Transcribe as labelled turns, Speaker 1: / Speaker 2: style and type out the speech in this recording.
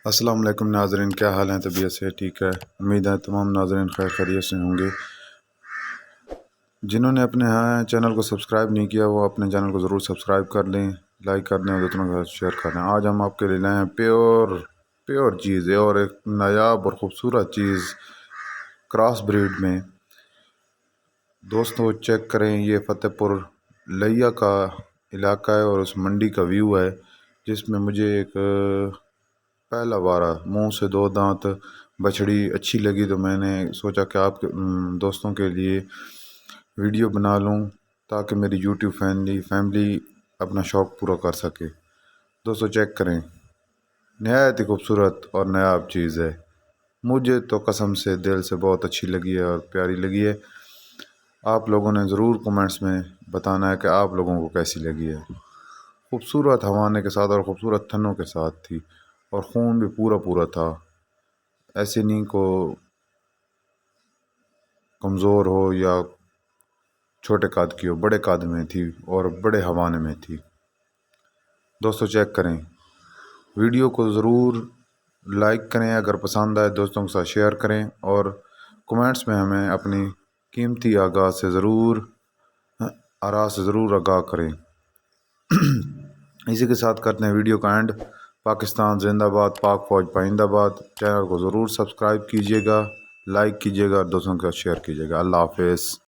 Speaker 1: السلام علیکم ناظرین، کیا حال ہیں؟ طبیعت سے ٹھیک ہے؟ امید ہے تمام ناظرین خیر خیریت سے ہوں گے۔ جنہوں نے اپنے چینل کو سبسکرائب نہیں کیا وہ اپنے چینل کو ضرور سبسکرائب کر لیں، لائک کر دیں اور دوسروں کے ساتھ شیئر کر دیں۔ آج ہم آپ کے لیے لائے ہیں پیور چیز اور ایک نایاب اور خوبصورت چیز کراس بریڈ میں۔ دوستو چیک کریں، یہ فتح پور لیا کا علاقہ ہے اور اس منڈی کا ویو ہے، جس میں مجھے ایک پہلا بارہ منہ سے دو دانت بچڑی اچھی لگی تو میں نے سوچا کہ آپ دوستوں کے لیے ویڈیو بنا لوں تاکہ میری یوٹیوب فیملی اپنا شوق پورا کر سکے۔ دوستو چیک کریں، نہایت ہی خوبصورت اور نایاب چیز ہے، مجھے تو قسم سے دل سے بہت اچھی لگی ہے اور پیاری لگی ہے۔ آپ لوگوں نے ضرور کومنٹس میں بتانا ہے کہ آپ لوگوں کو کیسی لگی ہے۔ خوبصورت ہوانے کے ساتھ اور خوبصورت تھنوں کے ساتھ تھی اور خون بھی پورا تھا، ایسے نہیں کو کمزور ہو یا چھوٹے قد کی ہو، بڑے قد میں تھی اور بڑے ہوانے میں تھی۔ دوستو چیک کریں، ویڈیو کو ضرور لائک کریں، اگر پسند آئے دوستوں کے ساتھ شیئر کریں اور کومنٹس میں ہمیں اپنی قیمتی آراء سے ضرور آگاہ کریں۔ اسی کے ساتھ کرتے ہیں ویڈیو کا اینڈ۔ پاکستان زندہ باد، پاک فوج پائندہ باد۔ چینل کو ضرور سبسکرائب کیجیے گا، لائک کیجیے گا اور دوستوں کے ساتھ شیئر کیجیے گا۔ اللہ حافظ۔